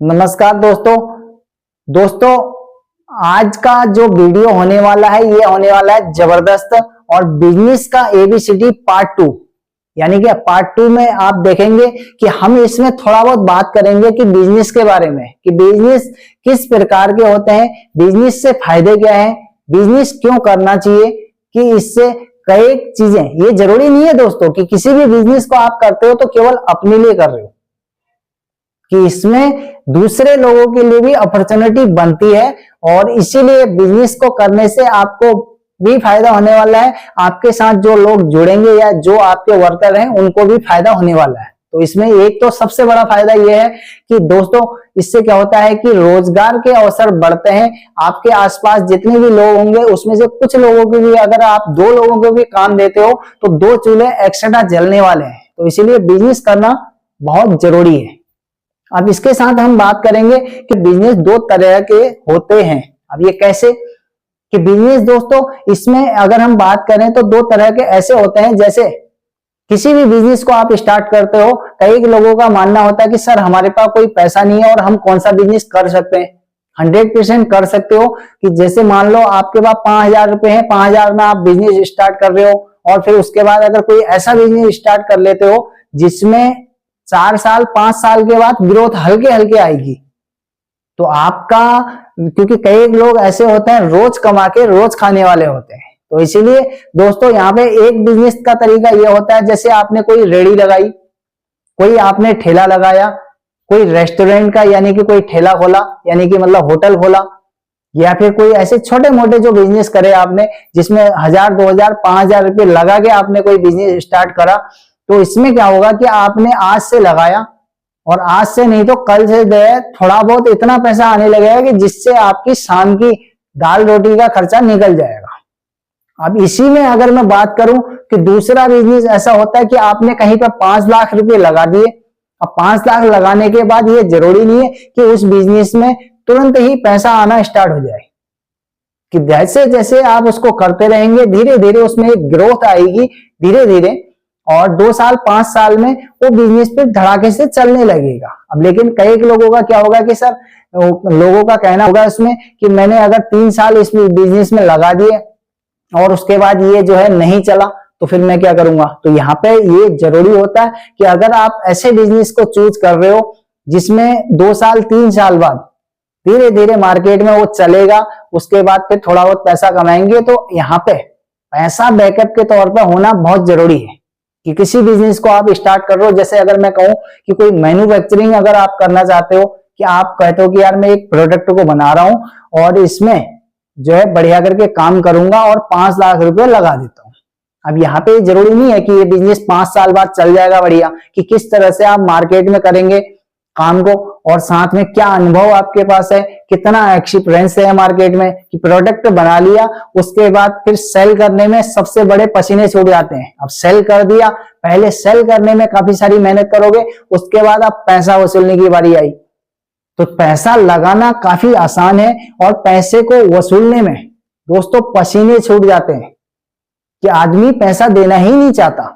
नमस्कार दोस्तों आज का जो वीडियो होने वाला है ये होने वाला है जबरदस्त और बिजनेस का एबीसीडी पार्ट 2। यानी कि पार्ट 2 में आप देखेंगे कि हम इसमें थोड़ा बहुत बात करेंगे कि बिजनेस के बारे में, कि बिजनेस किस प्रकार के होते हैं, बिजनेस से फायदे क्या है, बिजनेस क्यों करना चाहिए, कि इससे कई चीजें, ये जरूरी नहीं है दोस्तों कि किसी भी बिजनेस को आप करते हो तो केवल अपने लिए कर रहे हो, कि इसमें दूसरे लोगों के लिए भी अपॉर्चुनिटी बनती है और इसीलिए बिजनेस को करने से आपको भी फायदा होने वाला है, आपके साथ जो लोग जुड़ेंगे या जो आपके वर्कर हैं उनको भी फायदा होने वाला है। तो इसमें एक तो सबसे बड़ा फायदा यह है कि दोस्तों इससे क्या होता है कि रोजगार के अवसर बढ़ते हैं। आपके आसपास जितने भी लोग होंगे उसमें से कुछ लोगों के भी, अगर आप 2 लोगों को भी काम देते हो तो 2 चूल्हे एक्स्ट्रा जलने वाले हैं। तो इसीलिए बिजनेस करना बहुत जरूरी है। अब इसके साथ हम बात करेंगे कि बिजनेस 2 तरह के होते हैं। अब ये कैसे कि बिजनेस दोस्तों, इसमें अगर हम बात करें तो 2 तरह के ऐसे होते हैं। जैसे किसी भी बिजनेस को आप स्टार्ट करते हो, कई लोगों का मानना होता है कि सर हमारे पास कोई पैसा नहीं है और हम कौन सा बिजनेस कर सकते हैं। 100% कर सकते हो। कि जैसे मान लो आपके पास 5,000 रुपए है, 5,000 में आप बिजनेस स्टार्ट कर रहे हो और फिर उसके बाद अगर कोई ऐसा बिजनेस स्टार्ट कर लेते हो जिसमें 4 साल 5 साल के बाद ग्रोथ हल्के हल्के आएगी, तो आपका, क्योंकि कई लोग ऐसे होते हैं रोज कमा के रोज खाने वाले होते हैं। तो इसीलिए दोस्तों यहाँ पे एक बिजनेस का तरीका यह होता है, जैसे आपने कोई रेड़ी लगाई, कोई आपने ठेला लगाया, कोई रेस्टोरेंट का यानी कि कोई ठेला खोला, यानी कि मतलब होटल खोला, या फिर कोई ऐसे छोटे मोटे जो बिजनेस करे आपने, जिसमें 1,000 2,000 5,000 रुपए लगा के आपने कोई बिजनेस स्टार्ट करा। तो इसमें क्या होगा कि आपने आज से लगाया और आज से नहीं तो कल से थोड़ा बहुत इतना पैसा आने लगेगा कि जिससे आपकी शाम की दाल रोटी का खर्चा निकल जाएगा। अब इसी में अगर मैं बात करूं कि दूसरा बिजनेस ऐसा होता है कि आपने कहीं पर 5 लाख रुपए लगा दिए। अब 5 लाख लगाने के बाद ये जरूरी नहीं है कि उस बिजनेस में तुरंत ही पैसा आना स्टार्ट हो जाए, कि जैसे जैसे आप उसको करते रहेंगे धीरे धीरे उसमें एक ग्रोथ आएगी धीरे धीरे, और 2 साल 5 साल में वो बिजनेस पे धड़ाके से चलने लगेगा। अब लेकिन कई लोगों का क्या होगा कि सर, लोगों का कहना होगा इसमें कि मैंने अगर 3 साल इस बिजनेस में लगा दिए और उसके बाद ये जो है नहीं चला तो फिर मैं क्या करूंगा। तो यहाँ पे ये जरूरी होता है कि अगर आप ऐसे बिजनेस को चूज कर रहे हो जिसमें 2 साल 3 साल बाद धीरे धीरे मार्केट में वो चलेगा, उसके बाद फिर थोड़ा बहुत पैसा कमाएंगे, तो यहाँ पे पैसा बैकअप के तौर पर होना बहुत जरूरी है। कि किसी बिजनेस को आप स्टार्ट कर रहे हो, जैसे अगर मैं कहूं कि कोई मैन्युफैक्चरिंग अगर आप करना चाहते हो, कि आप कहते हो कि यार मैं एक प्रोडक्ट को बना रहा हूं और इसमें जो है बढ़िया करके काम करूंगा और 5 लाख रुपए लगा देता हूं। अब यहाँ पे जरूरी नहीं है कि ये बिजनेस 5 साल बाद चल जाएगा बढ़िया, कि किस तरह से आप मार्केट में करेंगे काम को और साथ में क्या अनुभव आपके पास है, कितना एक्सपीरियंस है मार्केट में, कि प्रोडक्ट बना लिया उसके बाद फिर सेल करने में सबसे बड़े पसीने छूट जाते हैं। अब सेल कर दिया, पहले सेल करने में काफी सारी मेहनत करोगे, उसके बाद अब पैसा वसूलने की बारी आई। तो पैसा लगाना काफी आसान है और पैसे को वसूलने में दोस्तों पसीने छूट जाते हैं, कि आदमी पैसा देना ही नहीं चाहता।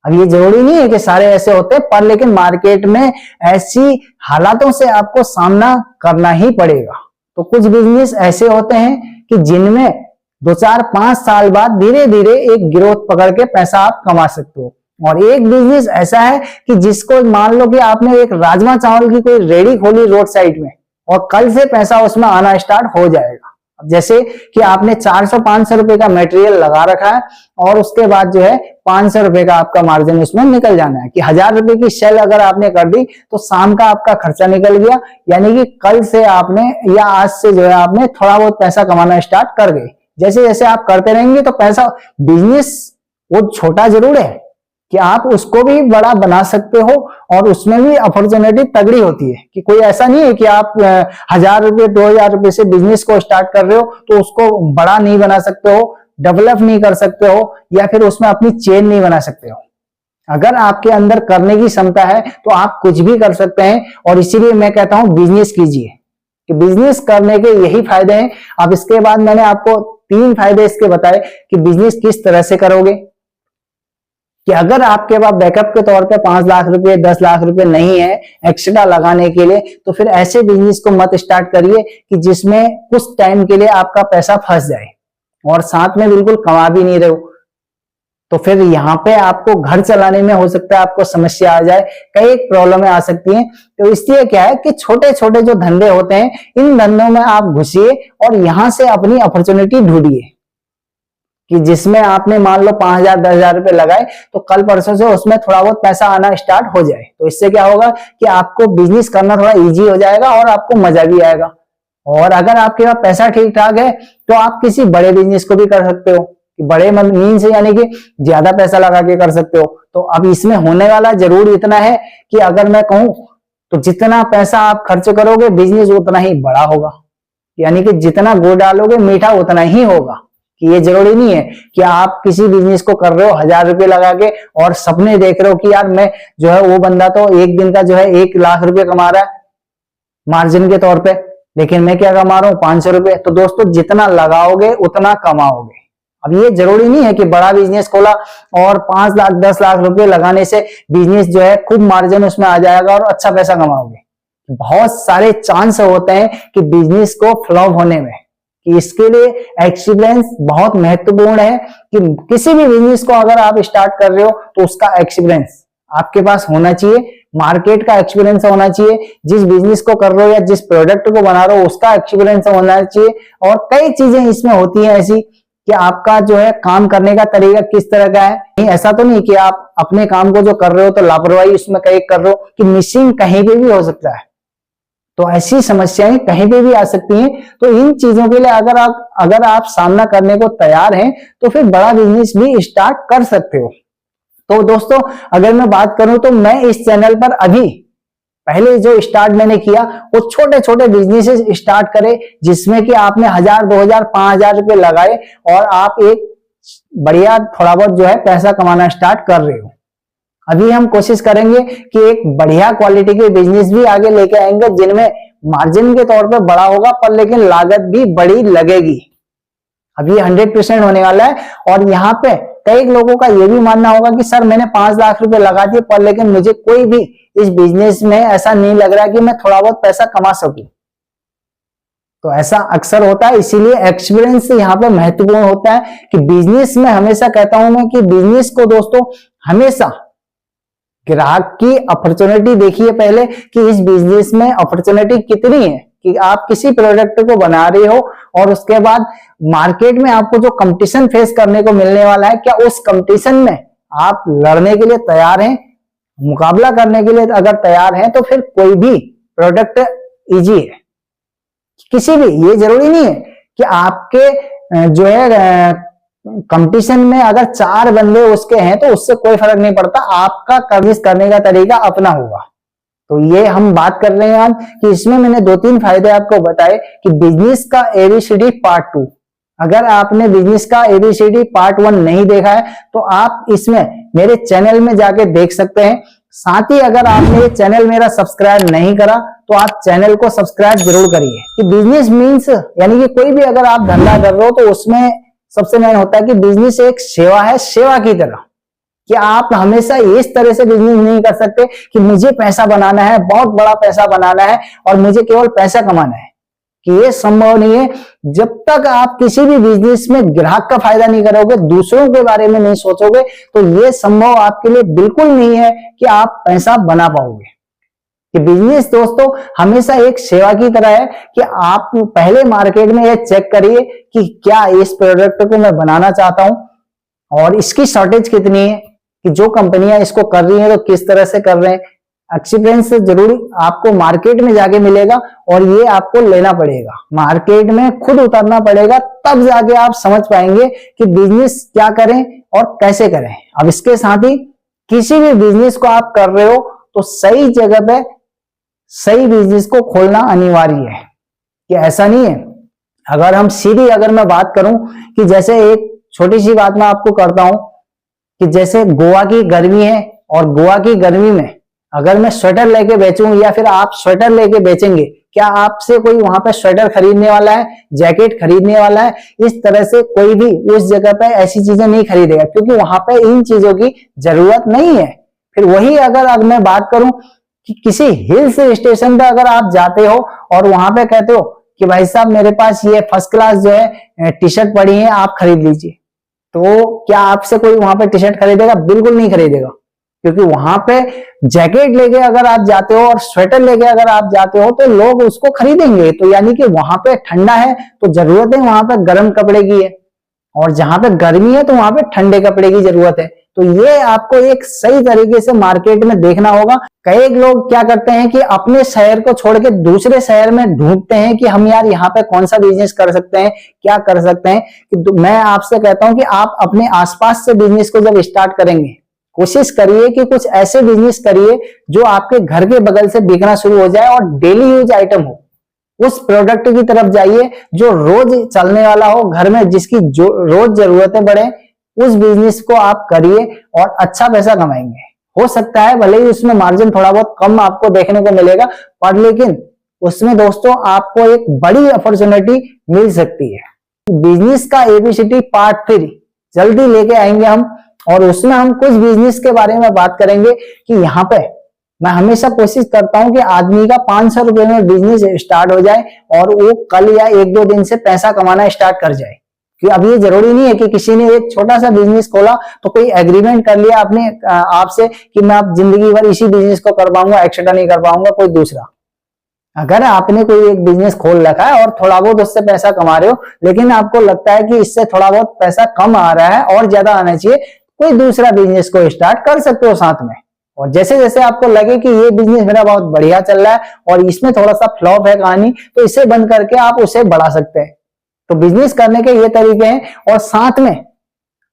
अब ये जरूरी नहीं है कि सारे ऐसे होते हैं, पर लेकिन मार्केट में ऐसी हालातों से आपको सामना करना ही पड़ेगा। तो कुछ बिजनेस ऐसे होते हैं कि जिनमें 2 4 5 साल बाद धीरे धीरे एक ग्रोथ पकड़ के पैसा आप कमा सकते हो। और एक बिजनेस ऐसा है कि जिसको मान लो कि आपने एक राजमा चावल की कोई रेडी खोली रोड साइड में और कल से पैसा उसमें आना स्टार्ट हो जाएगा। अब जैसे कि आपने 400-500 रुपए का मटेरियल लगा रखा है और उसके बाद जो है 500 रुपए का आपका मार्जिन उसमें निकल जाना है, कि 1,000 रुपए की सेल अगर आपने कर दी तो शाम का आपका खर्चा निकल गया, यानी कि कल से आपने या आज से जो है आपने थोड़ा बहुत पैसा कमाना स्टार्ट कर गए। जैसे जैसे आप करते रहेंगे तो पैसा, बिजनेस वो छोटा जरूर है कि आप उसको भी बड़ा बना सकते हो और उसमें भी अपॉर्चुनिटी तगड़ी होती है। कि कोई ऐसा नहीं है कि आप 1,000 रुपए 2,000 रुपए से बिजनेस को स्टार्ट कर रहे हो तो उसको बड़ा नहीं बना सकते हो, डेवलप नहीं कर सकते हो, या फिर उसमें अपनी चेन नहीं बना सकते हो। अगर आपके अंदर करने की क्षमता है तो आप कुछ भी कर सकते हैं। और इसीलिए मैं कहता हूं बिजनेस कीजिए, कि बिजनेस करने के यही फायदे हैं। अब इसके बाद मैंने आपको 3 फायदे इसके बताए कि बिजनेस किस तरह से करोगे, कि अगर आपके पास बैकअप के तौर पे 5 लाख रुपए 10 लाख रुपए नहीं है एक्स्ट्रा लगाने के लिए, तो फिर ऐसे बिजनेस को मत स्टार्ट करिए कि जिसमें कुछ टाइम के लिए आपका पैसा फंस जाए और साथ में बिल्कुल कमा भी नहीं रहे हो। तो फिर यहाँ पे आपको घर चलाने में हो सकता है आपको समस्या आ जाए, कई प्रॉब्लमें आ सकती हैं। तो इसलिए क्या है कि छोटे छोटे जो धंधे होते हैं इन धंधों में आप घुसिए और यहां से अपनी अपॉर्चुनिटी ढूंढिए कि जिसमें आपने मान लो 5,000 10,000 रुपए लगाए तो कल परसों से उसमें थोड़ा बहुत पैसा आना स्टार्ट हो जाए। तो इससे क्या होगा कि आपको बिजनेस करना थोड़ा इजी हो जाएगा और आपको मजा भी आएगा। और अगर आपके पास पैसा ठीक ठाक है तो आप किसी बड़े बिजनेस को भी कर सकते हो, बड़े मीन से यानी कि ज्यादा पैसा लगा के कर सकते हो। तो अब इसमें होने वाला जरूर इतना है कि अगर मैं कहूं तो जितना पैसा आप खर्च करोगे बिजनेस उतना ही बड़ा होगा, यानी कि जितना गुड़ डालोगे मीठा उतना ही होगा। कि ये जरूरी नहीं है कि आप किसी बिजनेस को कर रहे हो 1,000 रुपए लगा के और सपने देख रहे हो कि यार मैं जो है वो बंदा तो एक दिन का जो है 1 लाख रुपए कमा रहा है मार्जिन के तौर पे, लेकिन मैं क्या कमा रहा हूं 500 रुपए। तो दोस्तों जितना लगाओगे उतना कमाओगे। अब ये जरूरी नहीं है कि बड़ा बिजनेस खोला और 5 लाख 10 लाख रुपए लगाने से बिजनेस जो है खूब मार्जिन उसमें आ जाएगा और अच्छा पैसा कमाओगे। बहुत सारे चांस होते हैं कि बिजनेस को फ्लॉप होने में, कि इसके लिए एक्सपीरियंस बहुत महत्वपूर्ण है। कि किसी भी बिजनेस को अगर आप स्टार्ट कर रहे हो तो उसका एक्सपीरियंस आपके पास होना चाहिए, मार्केट का एक्सपीरियंस होना चाहिए, जिस बिजनेस को कर रहे हो या जिस प्रोडक्ट को बना रहे हो उसका एक्सपीरियंस होना चाहिए। और कई चीजें इसमें होती हैं ऐसी कि आपका जो है काम करने का तरीका किस तरह का है। नहीं, ऐसा तो नहीं कि आप अपने काम को जो कर रहे हो तो लापरवाही उसमें कहीं कर रहे हो, कि मिसिंग कहीं पे भी हो सकता है। तो ऐसी समस्याएं कहीं पे भी आ सकती हैं। तो इन चीजों के लिए अगर आप सामना करने को तैयार हैं तो फिर बड़ा बिजनेस भी स्टार्ट कर सकते हो। तो दोस्तों अगर मैं बात करूं तो मैं इस चैनल पर अभी पहले जो स्टार्ट मैंने किया वो छोटे छोटे बिजनेसेस स्टार्ट करे, जिसमें कि आपने 1,000 2,000 5,000 रुपए लगाए और आप एक बढ़िया थोड़ा बहुत जो है पैसा कमाना स्टार्ट कर रहे हो। अभी हम कोशिश करेंगे कि एक बढ़िया क्वालिटी के बिजनेस भी आगे लेके आएंगे जिनमें मार्जिन के तौर पे बड़ा होगा पर लेकिन लागत भी बड़ी लगेगी। अभी 100% होने वाला है। और यहाँ पे कई लोगों का ये भी मानना होगा कि सर मैंने 5 लाख रुपए लगा दिए पर लेकिन मुझे कोई भी इस बिजनेस में ऐसा नहीं लग रहा कि मैं थोड़ा बहुत पैसा कमा सकूं। तो ऐसा अक्सर होता है, इसीलिए एक्सपीरियंस यहाँ पे महत्वपूर्ण होता है। कि बिजनेस में हमेशा कहता हूं मैं कि बिजनेस को दोस्तों हमेशा ग्राहक की अपॉर्चुनिटी देखिए पहले कि इस बिजनेस में अपॉर्चुनिटी कितनी है। कि आप किसी प्रोडक्ट को बना रहे हो और उसके बाद मार्केट में आपको जो कंपटीशन फेस करने को मिलने वाला है, क्या उस कंपटीशन में आप लड़ने के लिए तैयार हैं, मुकाबला करने के लिए अगर तैयार हैं तो फिर कोई भी प्रोडक्ट इजी है। किसी भी, ये जरूरी नहीं है कि आपके जो है कंपटीशन में अगर 4 बंदे उसके हैं तो उससे कोई फर्क नहीं पड़ता, आपका बिजनेस करने का तरीका अपना होगा। तो ये हम बात कर रहे हैं आज कि इसमें मैंने 2-3 फायदे आपको बताए कि बिजनेस का एबीसीडी पार्ट 2। अगर आपने बिजनेस का एबीसीडी पार्ट 1 नहीं देखा है तो आप इसमें मेरे चैनल में जाके देख सकते हैं। साथ ही अगर आपने ये चैनल मेरा सब्सक्राइब नहीं करा तो आप चैनल को सब्सक्राइब जरूर करिए। कि बिजनेस मीन्स यानी कि कोई भी अगर आप धंधा कर रहे हो तो उसमें सबसे मेन होता है कि बिजनेस एक सेवा है, सेवा की तरह। कि आप हमेशा इस तरह से बिजनेस नहीं कर सकते कि मुझे पैसा बनाना है, बहुत बड़ा पैसा बनाना है और मुझे केवल पैसा कमाना है, कि ये संभव नहीं है। जब तक आप किसी भी बिजनेस में ग्राहक का फायदा नहीं करोगे, दूसरों के बारे में नहीं सोचोगे, तो ये संभव आपके लिए बिल्कुल नहीं है कि आप पैसा बना पाओगे। कि बिजनेस दोस्तों हमेशा एक सेवा की तरह है कि आप पहले मार्केट में ये चेक करिए कि क्या इस प्रोडक्ट को मैं बनाना चाहता हूं और इसकी शॉर्टेज कितनी है, कि जो कंपनियां इसको कर रही हैं तो किस तरह से कर रहे हैं। एक्सपीरियंस जरूर आपको मार्केट में जाके मिलेगा और ये आपको लेना पड़ेगा, मार्केट में खुद उतरना पड़ेगा, तब जाके आप समझ पाएंगे कि बिजनेस क्या करें और कैसे करें। अब इसके साथ ही किसी भी बिजनेस को आप कर रहे हो तो सही जगह पे सही बिजनेस को खोलना अनिवार्य है। कि ऐसा नहीं है, अगर हम सीधी अगर मैं बात करूं कि जैसे एक छोटी सी बात मैं आपको करता हूं कि जैसे गोवा की गर्मी है और गोवा की गर्मी में अगर मैं स्वेटर लेके बेचूं या फिर आप स्वेटर लेके बेचेंगे, क्या आपसे कोई वहां पे स्वेटर खरीदने वाला है, जैकेट खरीदने वाला है? इस तरह से कोई भी उस जगह पे ऐसी चीजें नहीं खरीदेगा, क्योंकि वहां पे इन चीजों की जरूरत नहीं है। फिर वही अगर मैं बात करूं कि किसी हिल स्टेशन पे अगर आप जाते हो और वहां पे कहते हो कि भाई साहब मेरे पास ये फर्स्ट क्लास जो है टी शर्ट पड़ी है, आप खरीद लीजिए, तो क्या आपसे कोई वहां पे टी शर्ट खरीदेगा? बिल्कुल नहीं खरीदेगा, क्योंकि वहां पे जैकेट लेके अगर आप जाते हो और स्वेटर लेके अगर आप जाते हो तो लोग उसको खरीदेंगे। तो यानी कि वहां पे ठंडा है तो जरूरत है वहां पे गर्म कपड़े की है, और जहां पे गर्मी है तो वहां पे ठंडे कपड़े की जरूरत है। तो ये आपको एक सही तरीके से मार्केट में देखना होगा। कई लोग क्या करते हैं कि अपने शहर को छोड़ के दूसरे शहर में ढूंढते हैं कि हम यार यहाँ पे कौन सा बिजनेस कर सकते हैं, क्या कर सकते हैं। कि मैं आपसे कहता हूं कि आप अपने आसपास से बिजनेस को जब स्टार्ट करेंगे, कोशिश करिए कि कुछ ऐसे बिजनेस करिए जो आपके घर के बगल से बिकना शुरू हो जाए और डेली यूज आइटम हो। उस प्रोडक्ट की तरफ जाइए जो रोज चलने वाला हो, घर में जिसकी जो रोज जरूरतें बढ़े, उस बिजनेस को आप करिए और अच्छा पैसा कमाएंगे। हो सकता है भले ही उसमें मार्जिन थोड़ा बहुत कम आपको देखने को मिलेगा, पर लेकिन उसमें दोस्तों आपको एक बड़ी अपॉर्चुनिटी मिल सकती है। बिजनेस का एबीसीडी पार्ट 3 जल्दी लेके आएंगे हम, और उसमें हम कुछ बिजनेस के बारे में बात करेंगे कि यहाँ पे मैं हमेशा कोशिश करता हूं कि आदमी का 500 रुपए में बिजनेस स्टार्ट हो जाए और वो कल या 1-2 दिन से पैसा कमाना स्टार्ट कर जाए। कि अब ये जरूरी नहीं है कि किसी ने एक छोटा सा बिजनेस खोला तो कोई एग्रीमेंट कर लिया आपने आपसे कि मैं आप जिंदगी भर इसी बिजनेस को कर पाऊंगा, एक्स्ट्रा नहीं कर पाऊंगा कोई दूसरा। अगर आपने कोई एक बिजनेस खोल रखा है और थोड़ा बहुत उससे पैसा कमा रहे हो, लेकिन आपको लगता है कि इससे थोड़ा बहुत पैसा कम आ रहा है और ज्यादा आना चाहिए, कोई दूसरा बिजनेस को स्टार्ट कर सकते हो साथ में। और जैसे जैसे आपको लगे कि ये बिजनेस मेरा बहुत बढ़िया चल रहा है और इसमें थोड़ा सा फ्लॉप है कहानी, तो इसे बंद करके आप उसे बढ़ा सकते हैं। तो बिजनेस करने के ये तरीके हैं। और साथ में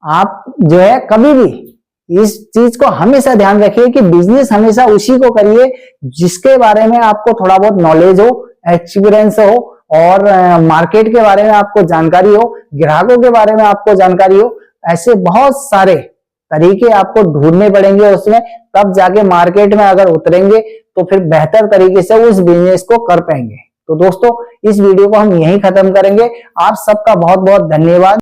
आप जो है कभी भी इस चीज को हमेशा ध्यान रखिए कि बिजनेस हमेशा उसी को करिए जिसके बारे में आपको थोड़ा बहुत नॉलेज हो, एक्सपीरियंस हो, और मार्केट के बारे में आपको जानकारी हो, ग्राहकों के बारे में आपको जानकारी हो। ऐसे बहुत सारे तरीके आपको ढूंढने पड़ेंगे उसमें, तब जाके मार्केट में अगर उतरेंगे तो फिर बेहतर तरीके से उस बिजनेस को कर पाएंगे। तो दोस्तों इस वीडियो को हम यहीं खत्म करेंगे। आप सबका बहुत बहुत धन्यवाद।